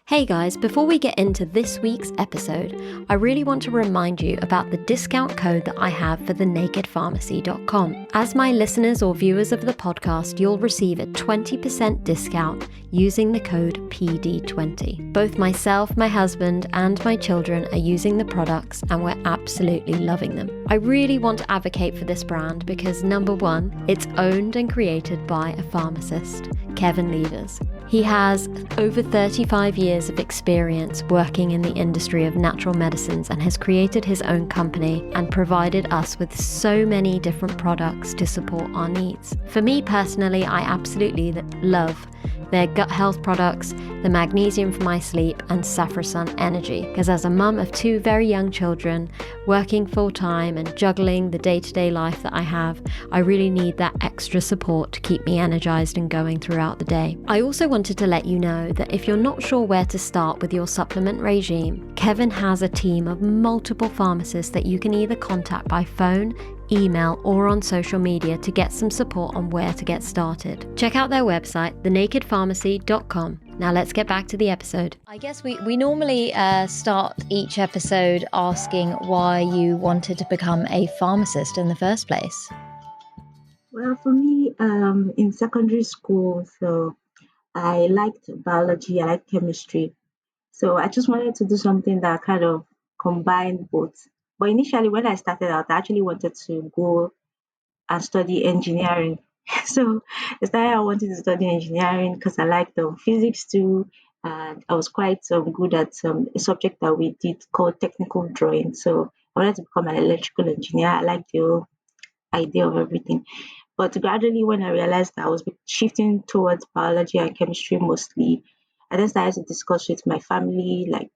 Hey guys, before we get into this week's episode, I really want to remind you about the discount code that I have for thenakedpharmacy.com. As my listeners or viewers of the podcast, you'll receive a 20% discount using the code PD20. Both myself, my husband, and my children are using the products and we're absolutely loving them. I really want to advocate for this brand because number one, it's owned and created by a pharmacist, Kevin Leivers. He has over 35 years of experience working in the industry of natural medicines and has created his own company and provided us with so many different products to support our needs. For me personally, I absolutely love their gut health products, the magnesium for my sleep, and Saffrosun Energy. Because as a mum of two very young children, working full time and juggling the day-to-day life that I have, I really need that extra support to keep me energized and going throughout the day. I also wanted to let you know that if you're not sure where to start with your supplement regime, Kevin has a team of multiple pharmacists that you can either contact by phone, email, or on social media to get some support on where to get started. Check out their website, thenakedpharmacy.com. Now let's get back to the episode. I guess we normally start each episode asking why you wanted to become a pharmacist in the first place. Well, for me, in secondary school, so I liked biology, I liked chemistry. So I just wanted to do something that kind of combined both. But initially, when I started out, I actually wanted to go and study engineering. So I started I wanted to study engineering because I liked physics too, and I was quite good at a subject that we did called technical drawing. So I wanted to become an electrical engineer. I liked the whole idea of everything. But gradually, when I realized that I was shifting towards biology and chemistry mostly, I then started to discuss with my family, like,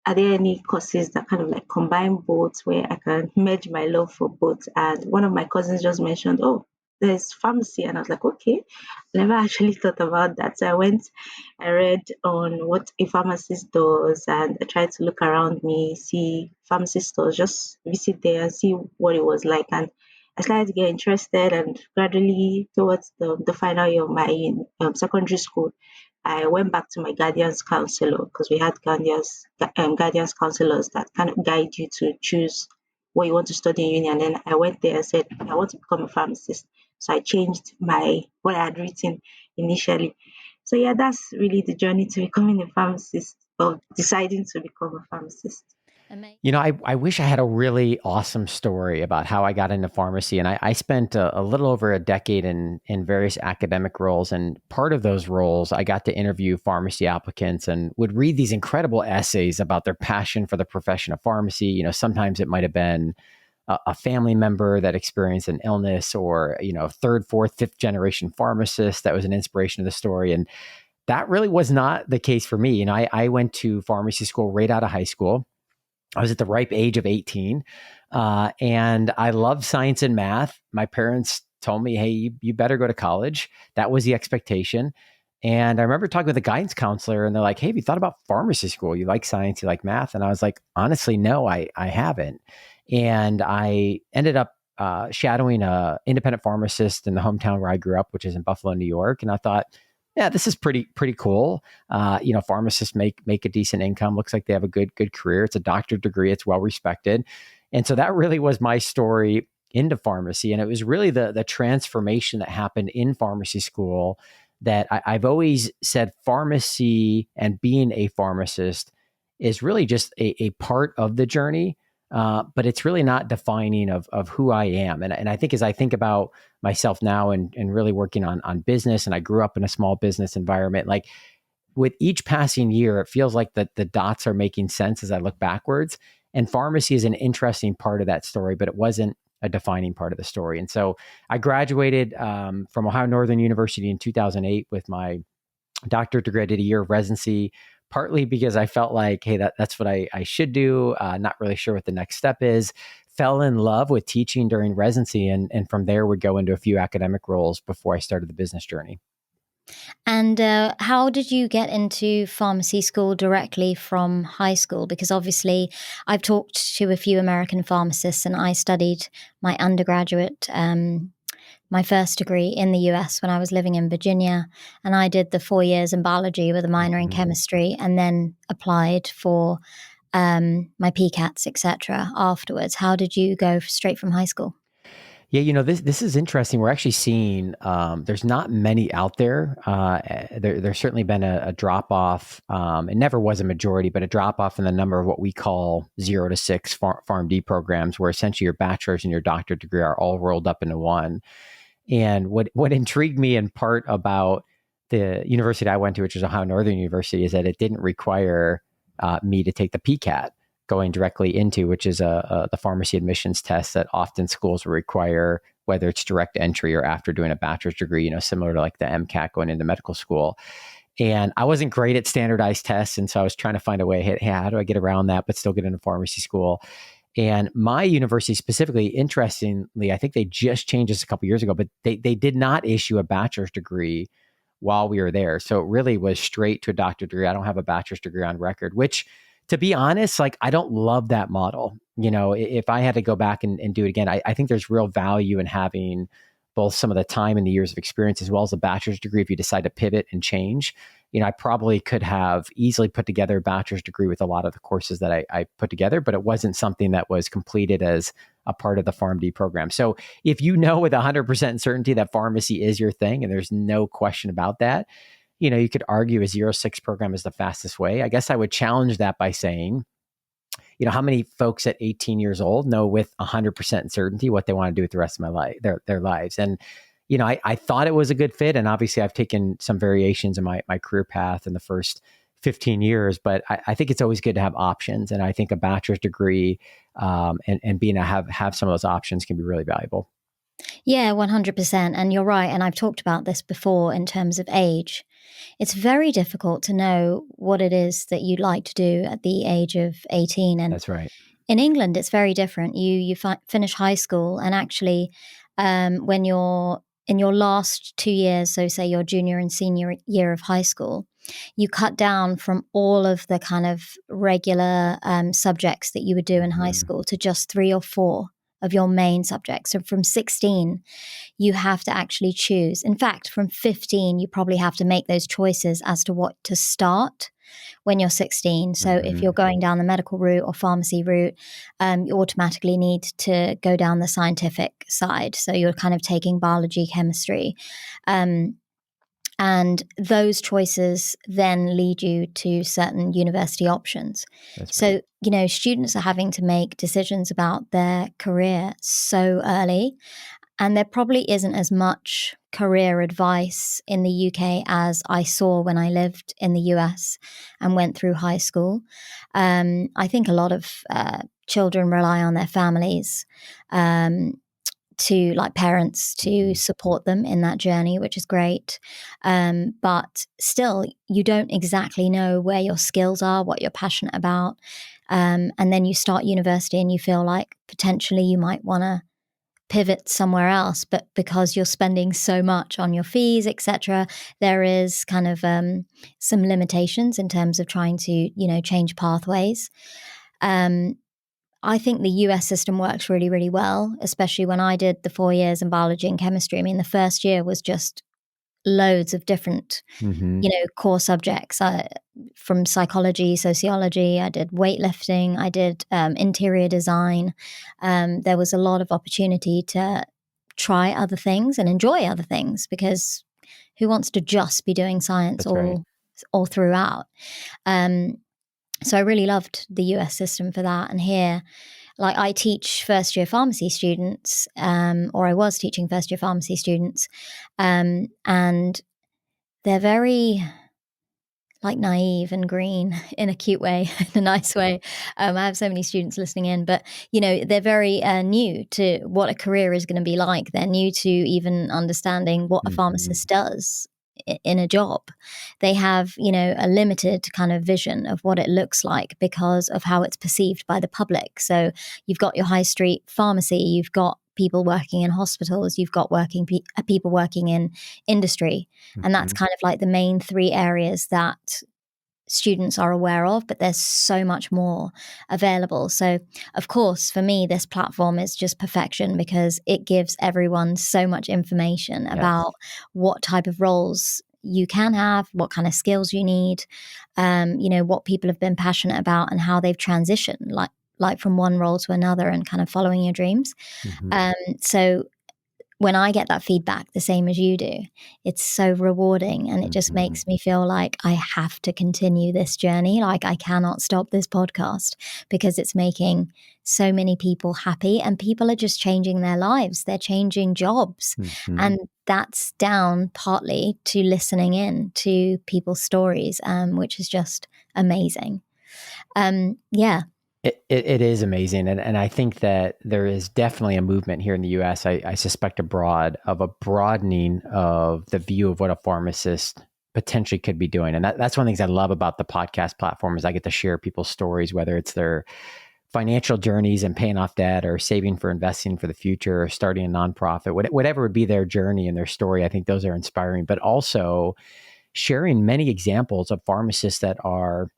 are there any courses that kind of like combine both where I can merge my love for both? And one of my cousins just mentioned, oh, there's pharmacy. And I was like, okay, I never actually thought about that. So I read on what a pharmacist does, and I tried to look around me, see pharmacy stores, just visit there and see what it was like. And I started to get interested, and gradually towards the final year of my secondary school, I went back to my guardians counselor because we had guardians counselors that kind of guide you to choose what you want to study in uni. And then I went there and said, I want to become a pharmacist. So I changed what I had written initially. So yeah, that's really the journey to becoming a pharmacist, or deciding to become a pharmacist. You know, I wish I had a really awesome story about how I got into pharmacy. And I spent a little over a decade in various academic roles. And part of those roles, I got to interview pharmacy applicants and would read these incredible essays about their passion for the profession of pharmacy. You know, sometimes it might have been a family member that experienced an illness, or, you know, third, fourth, fifth generation pharmacist that was an inspiration of the story. And that really was not the case for me. You know, I went to pharmacy school right out of high school. I was at the ripe age of 18, and I loved science and math. My parents told me, hey, you better go to college. That was the expectation. And I remember talking with a guidance counselor, and they're like, hey, have you thought about pharmacy school? You like science, you like math? And I was like, honestly, no, I haven't. And I ended up shadowing a independent pharmacist in the hometown where I grew up, which is in Buffalo, New York. And I thought, yeah, this is pretty cool. You know, pharmacists make a decent income. Looks like they have a good career. It's a doctorate degree. It's well respected. And so that really was my story into pharmacy. And it was really the transformation that happened in pharmacy school that I've always said pharmacy and being a pharmacist is really just a part of the journey. But it's really not defining of who I am. And I think as I think about myself now and really working on business, and I grew up in a small business environment, like with each passing year, it feels like the dots are making sense as I look backwards. And pharmacy is an interesting part of that story, but it wasn't a defining part of the story. And so I graduated from Ohio Northern University in 2008 with my doctorate degree. I did a year of residency, partly because I felt like, hey, that's what I should do. Not really sure what the next step is. Fell in love with teaching during residency, and from there would go into a few academic roles before I started the business journey. And how did you get into pharmacy school directly from high school? Because obviously I've talked to a few American pharmacists, and I studied my undergraduate my first degree in the US when I was living in Virginia, and I did the 4 years in biology with a minor in chemistry, and then applied for my PCATs, etc. afterwards. How did you go straight from high school? Yeah, this is interesting. We're actually seeing there's not many out there. There's certainly been a drop off. It never was a majority, but a drop off in the number of what we call 0 to 6 PharmD programs, where essentially your bachelor's and your doctorate degree are all rolled up into one. And what intrigued me in part about the university I went to, which is Ohio Northern University, is that it didn't require me to take the PCAT going directly into, which is the pharmacy admissions test that often schools will require, whether it's direct entry or after doing a bachelor's degree, similar to like the MCAT going into medical school. And I wasn't great at standardized tests. And so I was trying to find a way, hey, how do I get around that, but still get into pharmacy school? And my university specifically, interestingly, I think they just changed this a couple of years ago, but they did not issue a bachelor's degree while we were there. So it really was straight to a doctorate degree. I don't have a bachelor's degree on record, which, to be honest, like, I don't love that model. If I had to go back and do it again, I think there's real value in having both some of the time and the years of experience, as well as a bachelor's degree if you decide to pivot and change. I probably could have easily put together a bachelor's degree with a lot of the courses that I put together, but it wasn't something that was completed as a part of the PharmD program. So if you know with 100% certainty that pharmacy is your thing, and there's no question about that, you could argue a 0-6 program is the fastest way. I guess I would challenge that by saying, how many folks at 18 years old know with 100% certainty what they want to do with the rest of their lives? And, I thought it was a good fit. And obviously I've taken some variations in my career path in the first 15 years, but I think it's always good to have options. And I think a bachelor's degree and being have some of those options can be really valuable. Yeah, 100%. And you're right. And I've talked about this before in terms of age. It's very difficult to know what it is that you'd like to do at the age of 18. And that's right. In England, it's very different. You finish high school, and actually when you're in your last 2 years, so say your junior and senior year of high school, you cut down from all of the kind of regular subjects that you would do in high school to just 3 or 4 of your main subjects. So from 16, you have to actually choose. In fact, from 15, you probably have to make those choices as to what to start when you're 16. So if you're going down the medical route or pharmacy route, you automatically need to go down the scientific side. So you're kind of taking biology, chemistry. And those choices then lead you to certain university options. So, students are having to make decisions about their career so early. And there probably isn't as much career advice in the UK as I saw when I lived in the US and went through high school. I think a lot of children rely on their families to, like, parents to support them in that journey, which is great. But still, you don't exactly know where your skills are, what you're passionate about. And then you start university and you feel like potentially you might want to pivot somewhere else, but because you're spending so much on your fees, etc., there is kind of some limitations in terms of trying to, change pathways. I think the US system works really, really well, especially when I did the 4 years in biology and chemistry. I mean, the first year was just loads of different, core subjects from psychology, sociology. I did weightlifting. I did interior design. There was a lot of opportunity to try other things and enjoy other things, because who wants to just be doing science all throughout? So I really loved the US system for that. And here, like, I teach first year pharmacy students, or I was teaching first year pharmacy students, and they're very, like, naive and green in a cute way, in a nice way. I have so many students listening in, but, they're very new to what a career is going to be like. They're new to even understanding what a pharmacist does in a job. They have, a limited kind of vision of what it looks like because of how it's perceived by the public. So you've got your high street pharmacy, you've got people working in hospitals, you've got people working in industry. And that's kind of like the main 3 areas that students are aware of, but there's so much more available. So, of course, for me, this platform is just perfection because it gives everyone so much information about what type of roles you can have, what kind of skills you need, what people have been passionate about and how they've transitioned, like from one role to another and kind of following your dreams. So when I get that feedback, the same as you do, it's so rewarding and it just makes me feel like I have to continue this journey. Like I cannot stop this podcast because it's making so many people happy and people are just changing their lives. They're changing jobs. And that's down partly to listening in to people's stories, which is just amazing. It is amazing. And I think that there is definitely a movement here in the US, I suspect abroad, of a broadening of the view of what a pharmacist potentially could be doing. And that's one of the things I love about the podcast platform is I get to share people's stories, whether it's their financial journeys and paying off debt or saving for investing for the future or starting a nonprofit, whatever would be their journey and their story. I think those are inspiring, but also sharing many examples of pharmacists that are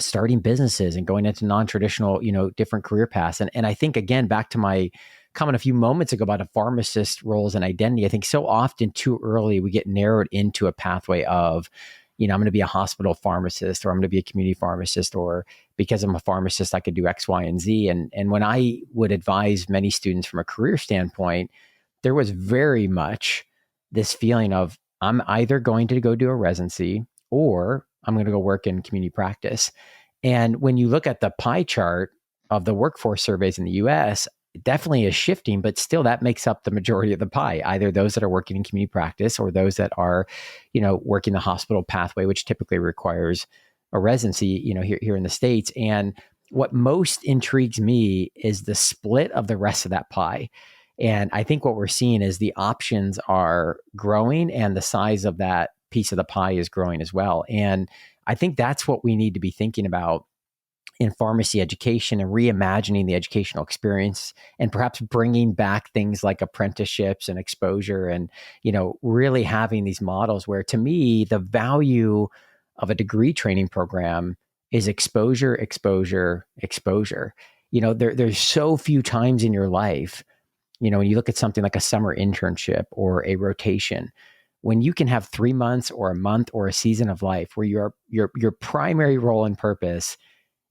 starting businesses and going into non-traditional, different career paths. And I think, again, back to my comment a few moments ago about a pharmacist roles and identity, I think so often too early we get narrowed into a pathway of, I'm going to be a hospital pharmacist or I'm going to be a community pharmacist, or because I'm a pharmacist, I could do X, Y, and Z. And when I would advise many students from a career standpoint, there was very much this feeling of I'm either going to go do a residency or I'm going to go work in community practice. And when you look at the pie chart of the workforce surveys in the US, it definitely is shifting, but still that makes up the majority of the pie, either those that are working in community practice or those that are, working the hospital pathway, which typically requires a residency, here in the States. And what most intrigues me is the split of the rest of that pie. And I think what we're seeing is the options are growing and the size of that piece of the pie is growing as well. And I think that's what we need to be thinking about in pharmacy education and reimagining the educational experience and perhaps bringing back things like apprenticeships and exposure and, really having these models where, to me, the value of a degree training program is exposure, exposure, exposure. There's so few times in your life, when you look at something like a summer internship or a rotation, when you can have 3 months or a month or a season of life where your primary role and purpose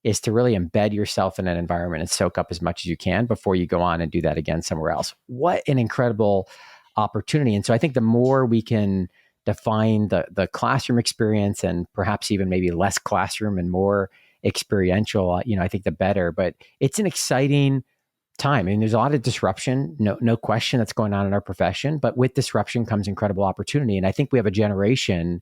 is to really embed yourself in an environment and soak up as much as you can before you go on and do that again somewhere else. What an incredible opportunity. And so I think the more we can define the classroom experience and perhaps even maybe less classroom and more experiential, I think the better. But it's an exciting time. I mean, there's a lot of disruption, no question, that's going on in our profession, but with disruption comes incredible opportunity. And I think we have a generation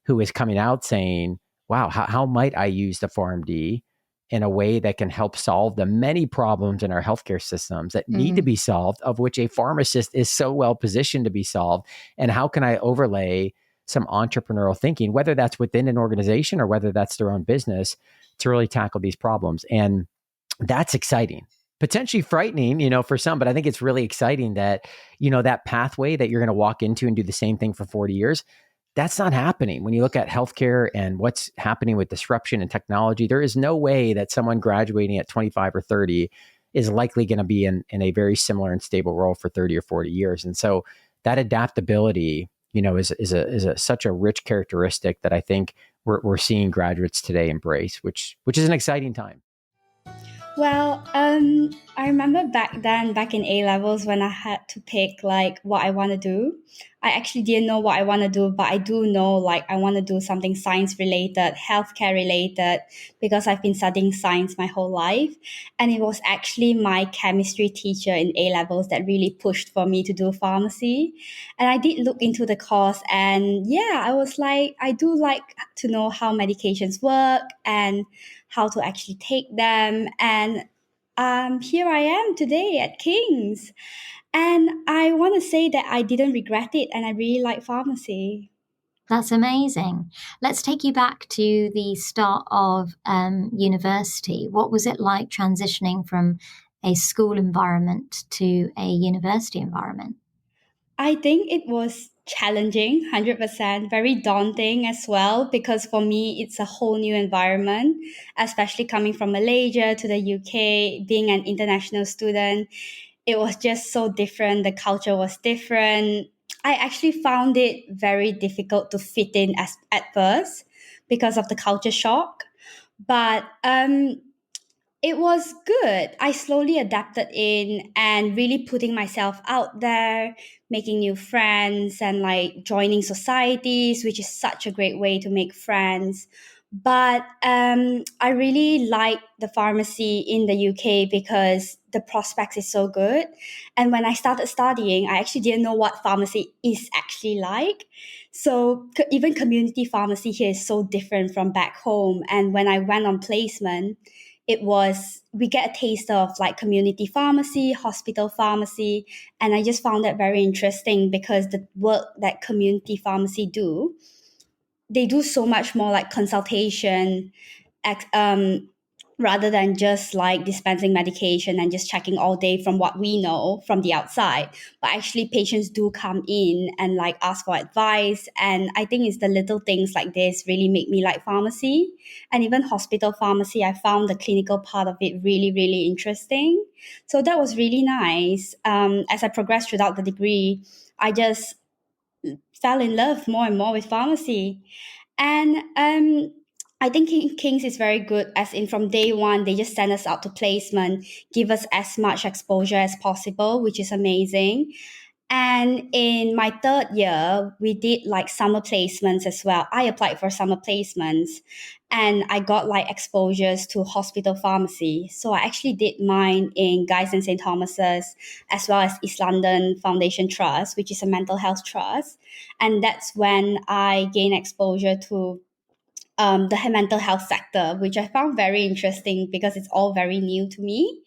who is coming out saying, wow, how might I use the PharmD in a way that can help solve the many problems in our healthcare systems that need to be solved, of which a pharmacist is so well positioned to be solved? And how can I overlay some entrepreneurial thinking, whether that's within an organization or whether that's their own business, to really tackle these problems? And that's exciting. Potentially frightening, for some, but I think it's really exciting that, that pathway that you're going to walk into and do the same thing for 40 years, that's not happening. When you look at healthcare and what's happening with disruption and technology, there is no way that someone graduating at 25 or 30 is likely going to be in a very similar and stable role for 30 or 40 years. And so that adaptability, is such a rich characteristic that I think we're seeing graduates today embrace, which is an exciting time. Well, I remember back in A-levels when I had to pick what I want to do. I actually didn't know what I want to do, but I do know I want to do something science related, healthcare related, because I've been studying science my whole life. And it was actually my chemistry teacher in A-levels that really pushed for me to do pharmacy. And I did look into the course, and I was I do like to know how medications work and how to actually take them. And here I am today at King's. And I want to say that I didn't regret it, and I really like pharmacy. That's amazing. Let's take you back to the start of university. What was it like transitioning from a school environment to a university environment? I think it was challenging, 100%, very daunting as well, because for me, it's a whole new environment, especially coming from Malaysia to the UK, being an international student. It was just so different. The culture was different. I actually found it very difficult to fit in at first because of the culture shock. But it was good. I slowly adapted in and really putting myself out there, making new friends and like joining societies, which is such a great way to make friends. But I really like the pharmacy in the UK because the prospects is so good. And when I started studying, I actually didn't know what pharmacy is actually like. So even community pharmacy here is so different from back home. And when I went on placement, we get a taste of like community pharmacy, hospital pharmacy, and I just found that very interesting because the work that community pharmacy do, they do so much more like consultation, rather than just like dispensing medication and just checking all day from what we know from the outside. But actually patients do come in and like ask for advice. And I think it's the little things like this really make me like pharmacy. And even hospital pharmacy, I found the clinical part of it really, really interesting. So that was really nice. As I progressed throughout the degree, I just fell in love more and more with pharmacy. And I think King's is very good, as in from day one, they just send us out to placement, give us as much exposure as possible, which is amazing. And in my third year, we did like summer placements as well. I applied for summer placements and I got like exposures to hospital pharmacy. So I actually did mine in Guy's and St. Thomas's, as well as East London Foundation Trust, which is a mental health trust. And that's when I gained exposure to the mental health sector, which I found very interesting because it's all very new to me.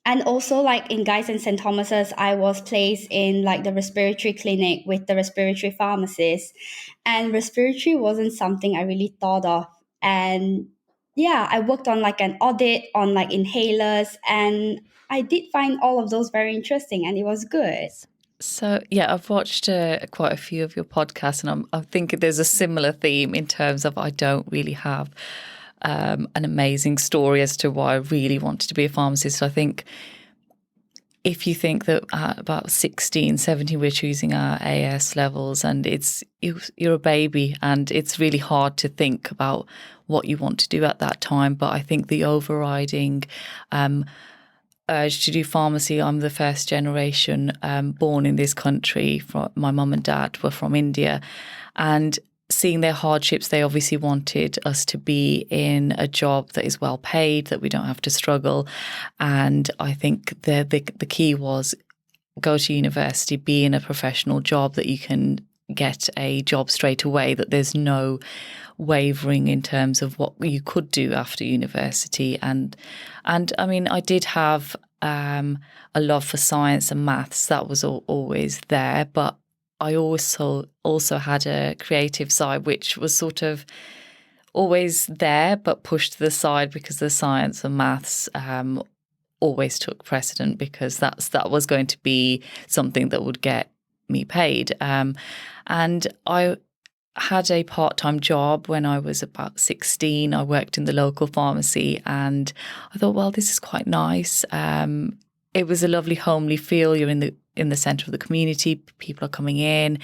And also like in Guy's and St. Thomas's, I was placed in like the respiratory clinic with the respiratory pharmacist. And respiratory wasn't something I really thought of. And yeah, I worked on like an audit on like inhalers, and I did find all of those very interesting, and it was good. So, yeah, I've watched quite a few of your podcasts, and I think there's a similar theme in terms of I don't really have an amazing story as to why I really wanted to be a pharmacist. I think if you think that at about 16, 17, we're choosing our AS levels and you're a baby and it's really hard to think about what you want to do at that time. But I think the overriding urge to do pharmacy. I'm the first generation born in this country. My mum and dad were from India, and seeing their hardships, they obviously wanted us to be in a job that is well paid, that we don't have to struggle. And I think the key was go to university, be in a professional job that you can get a job straight away, that there's no wavering in terms of what you could do after university. And I mean, I did have a love for science and maths. That was always there, but I also had a creative side, which was sort of always there, but pushed to the side because the science and maths always took precedent, because that was going to be something that would get me paid. And I had a part-time job when I was about 16. I worked in the local pharmacy and I thought, well, this is quite nice. It was a lovely homely feel. You're in the centre of the community. People are coming in,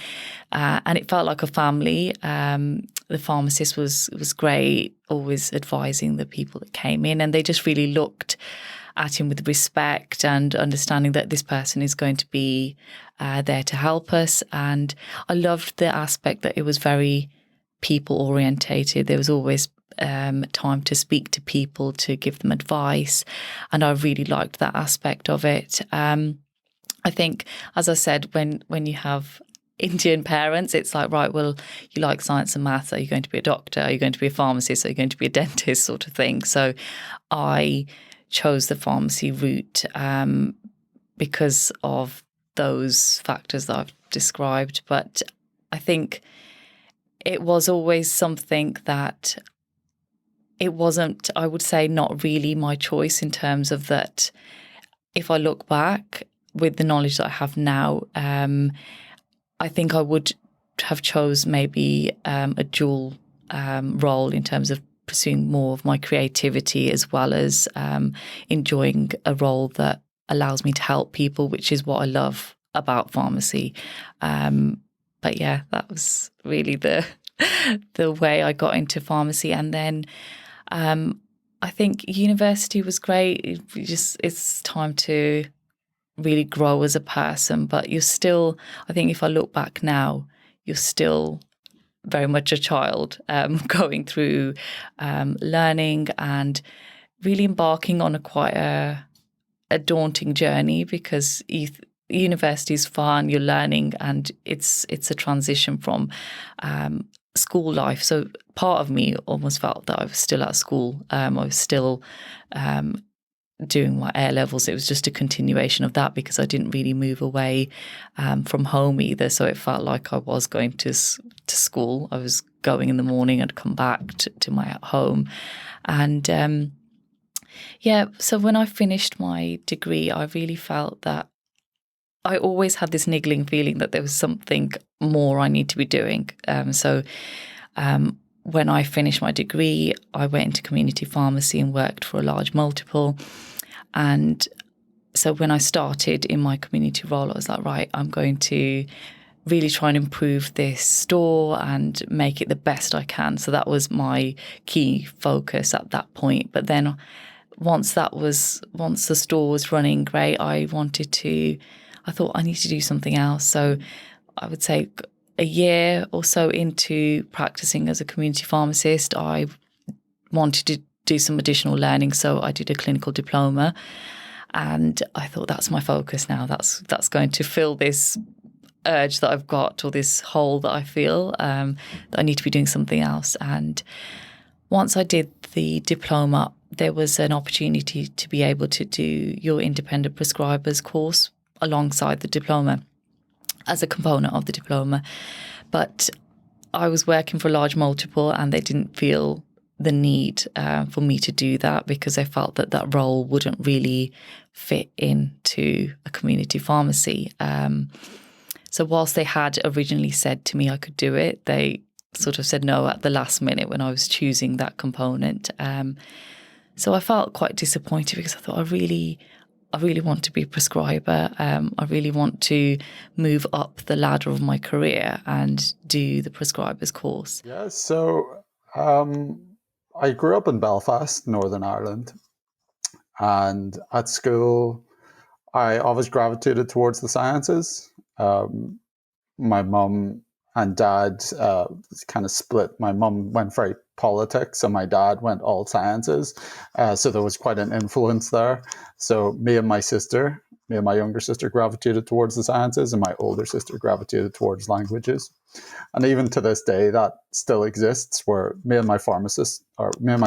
and it felt like a family. The pharmacist was great, always advising the people that came in, and they just really looked at him with respect and understanding that this person is going to be there to help us. And I loved the aspect that it was very people orientated. There was always time to speak to people, to give them advice, and I really liked that aspect of it. I think, as I said, when you have Indian parents, it's like, right, well, you like science and maths, are you going to be a doctor? Are you going to be a pharmacist? Are you going to be a dentist, sort of thing? So I chose the pharmacy route because of those factors that I've described. But I think it was always something that it wasn't, I would say, not really my choice, in terms of that if I look back with the knowledge that I have now, I think I would have chose maybe a dual role in terms of pursuing more of my creativity, as well as enjoying a role that allows me to help people, which is what I love about pharmacy. But yeah, that was really the way I got into pharmacy. And then I think university was great. It's time to really grow as a person, but you're still, I think if I look back now, you're still very much a child, going through learning and really embarking on quite a daunting journey, because university is fun, you're learning, and it's a transition from school life. So part of me almost felt that I was still at school. I was still doing my A levels. It was just a continuation of that, because I didn't really move away from home either. So it felt like I was going to school. I was going in the morning and come back to my home. And so when I finished my degree, I really felt that I always had this niggling feeling that there was something more I need to be doing. When I finished my degree, I went into community pharmacy and worked for a large multiple. And so when I started in my community role, I was like, right, I'm going to really try and improve this store and make it the best I can. So that was my key focus at that point. But then once the store was running great, I thought I need to do something else. So I would say a year or so into practicing as a community pharmacist, I wanted to do some additional learning. So I did a clinical diploma, and I thought, that's my focus now. That's going to fill this urge that I've got, or this hole that I feel, that I need to be doing something else. And once I did the diploma, there was an opportunity to be able to do your independent prescribers course alongside the diploma, as a component of the diploma. But I was working for a large multiple, and they didn't feel the need for me to do that, because they felt that role wouldn't really fit into a community pharmacy. So whilst they had originally said to me I could do it, they sort of said no at the last minute when I was choosing that component. So I felt quite disappointed, because I thought I really want to be a prescriber. I really want to move up the ladder of my career and do the prescribers course. Yeah, so I grew up in Belfast, Northern Ireland. And at school, I always gravitated towards the sciences. My mum and dad kind of split. My mum went very politics, and my dad went all sciences. So there was quite an influence there. So me and my younger sister gravitated towards the sciences, and my older sister gravitated towards languages. And even to this day, that still exists, where me and my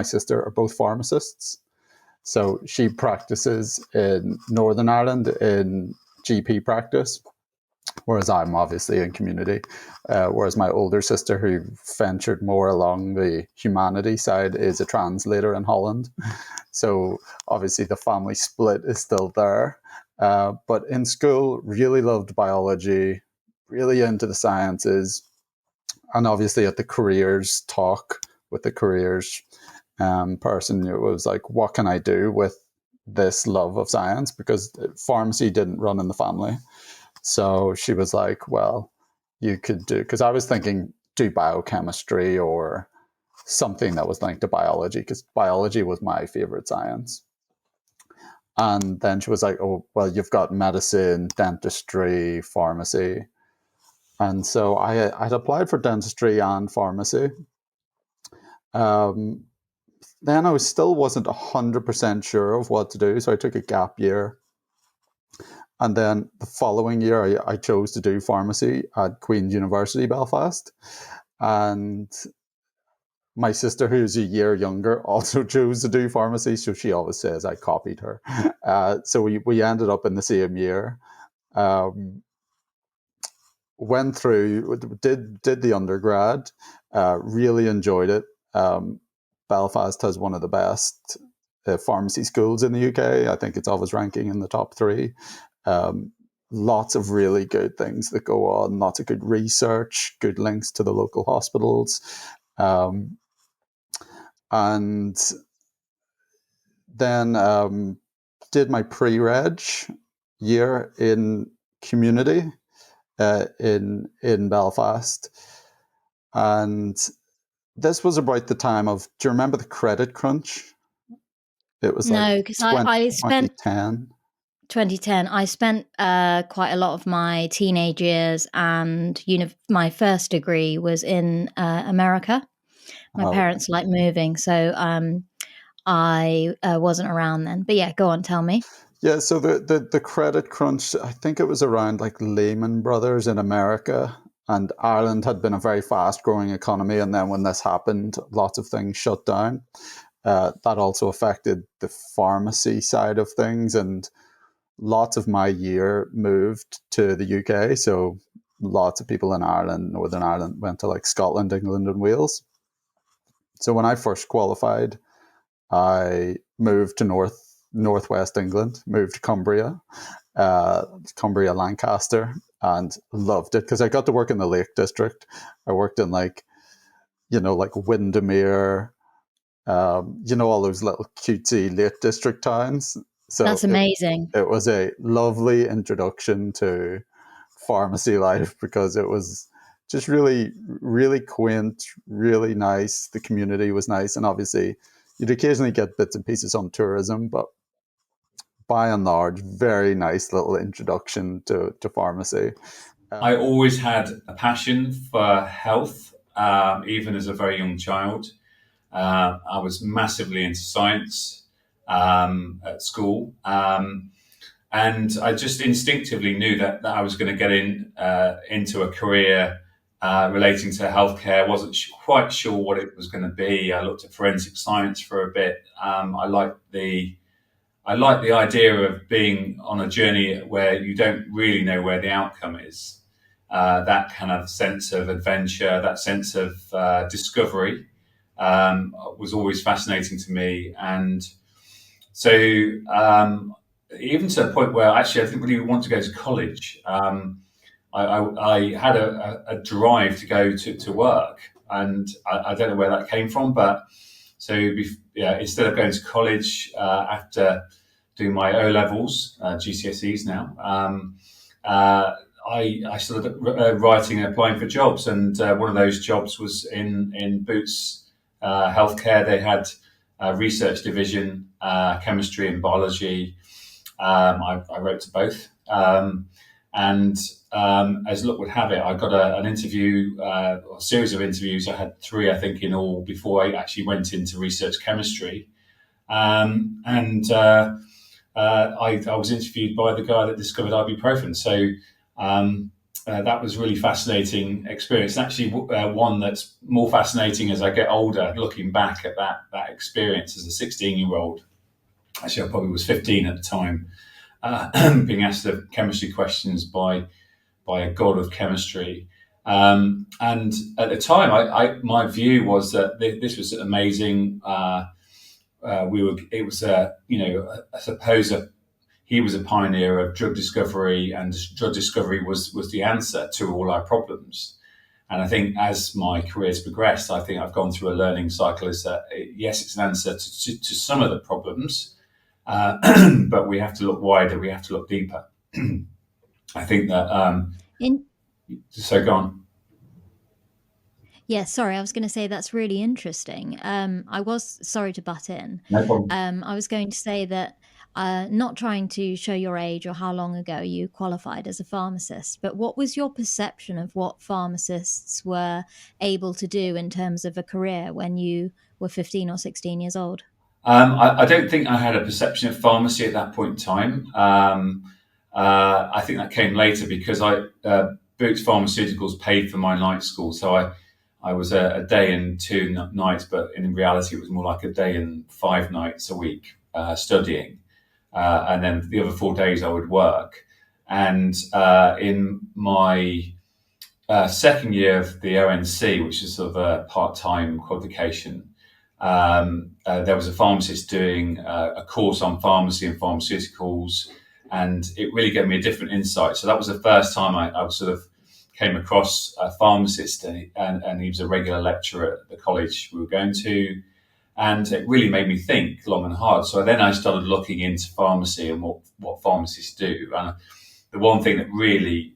sister are both pharmacists. So she practices in Northern Ireland in GP practice, whereas I'm obviously in community. Whereas my older sister, who ventured more along the humanity side, is a translator in Holland. So obviously the family split is still there. But in school, really loved biology, really into the sciences. And obviously at the careers talk with the careers person, it was like, what can I do with this love of science? Because pharmacy didn't run in the family. So she was like, well, you could do, because I was thinking do biochemistry or something that was linked to biology, because biology was my favorite science. And then she was like, oh, well, you've got medicine, dentistry, pharmacy. And so I'd applied for dentistry and pharmacy. Then I still wasn't 100% sure of what to do, so I took a gap year. And then the following year, I chose to do pharmacy at Queen's University, Belfast. And my sister, who's a year younger, also chose to do pharmacy, so she always says I copied her. So we ended up in the same year. Went through, did the undergrad, really enjoyed it. Belfast has one of the best pharmacy schools in the UK. I think it's always ranking in the top 3. lots of really good things that go on, lots of good research, good links to the local hospitals. And then did my pre-reg year in community in Belfast. And this was about the time of, do you remember the credit crunch? It was no, because I spent 2010. I spent quite a lot of my teenage years and my first degree was in America. My parents like moving, so I wasn't around then. But yeah, go on, tell me. Yeah, so the credit crunch, I think it was around like Lehman Brothers in America, and Ireland had been a very fast growing economy. And then when this happened, lots of things shut down. That also affected the pharmacy side of things, and lots of my year moved to the UK. So lots of people in Ireland, Northern Ireland, went to like Scotland, England, and Wales. So when I first qualified, I moved to northwest England, moved to Cumbria, Lancaster, and loved it because I got to work in the Lake District. I worked in like Windermere, all those little cutesy Lake District towns. So that's amazing. It was a lovely introduction to pharmacy life because it was just really, really quaint, really nice. The community was nice, and obviously you'd occasionally get bits and pieces on tourism, but by and large, very nice little introduction to pharmacy. I always had a passion for health, even as a very young child. I was massively into science at school. And I just instinctively knew that I was going to get into a career relating to healthcare. Wasn't quite sure what it was going to be. I looked at forensic science for a bit. I liked the idea of being on a journey where you don't really know where the outcome is. That kind of sense of adventure, that sense of discovery was always fascinating to me. And so even to the point where actually I didn't really want to go to college. I had a drive to go to work, and I don't know where that came from. But so instead of going to college after doing my O levels, GCSEs now, I started writing and applying for jobs, and one of those jobs was in Boots Healthcare. They had a research division, chemistry and biology. I wrote to both. And as luck would have it, I got an interview, a series of interviews. I had 3, I think, in all before I actually went into research chemistry. I was interviewed by the guy that discovered ibuprofen. So that was really fascinating experience. And actually, one that's more fascinating as I get older, looking back at that experience as a 16-year-old. Actually, I probably was 15 at the time, being asked the chemistry questions by a god of chemistry. And at the time, my view was that this was amazing. He was a pioneer of drug discovery, and drug discovery was the answer to all our problems. And I think as my career's progressed, I think I've gone through a learning cycle. Is that yes, it's an answer to some of the problems, but we have to look wider. We have to look deeper. I think that. So go on. Yeah, sorry, I was going to say that's really interesting. I was sorry to butt in. No problem. I was going to say that not trying to show your age or how long ago you qualified as a pharmacist, but what was your perception of what pharmacists were able to do in terms of a career when you were 15 or 16 years old? I don't think I had a perception of pharmacy at that point in time. I think that came later because Boots Pharmaceuticals paid for my night school. So I was a day and 2 nights, but in reality it was more like a day and 5 nights a week studying. And then the other 4 days I would work. And in my second year of the ONC, which is sort of a part-time qualification, there was a pharmacist doing a course on pharmacy and pharmaceuticals. and it really gave me a different insight. So that was the first time I sort of came across a pharmacist, and he was a regular lecturer at the college we were going to, and it really made me think long and hard. So then I started looking into pharmacy and what pharmacists do, and the one thing that really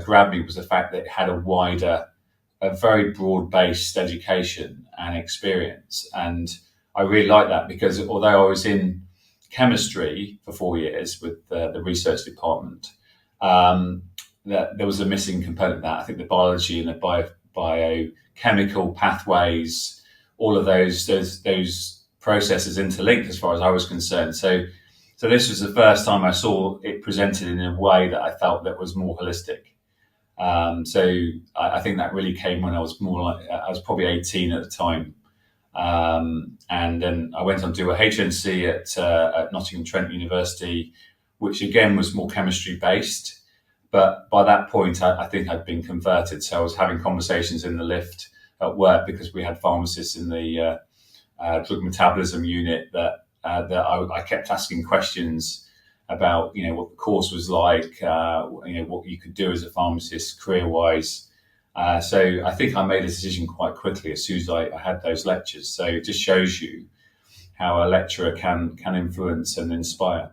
grabbed me was the fact that it had a very broad-based education and experience. And I really like that, because although I was in chemistry for 4 years with the research department, that there was a missing component of that. I think the biology and the biochemical pathways, all of those processes interlinked as far as I was concerned. So this was the first time I saw it presented in a way that I felt that was more holistic. So I think that really came when I was I was probably 18 at the time. And then I went on to do a HNC at Nottingham Trent University, which again was more chemistry based. But by that point, I think I'd been converted. So I was having conversations in the lift at work, because we had pharmacists in the drug metabolism unit that I kept asking questions about, what the course was like, what you could do as a pharmacist career-wise. So I think I made a decision quite quickly as soon as I had those lectures. So it just shows you how a lecturer can influence and inspire.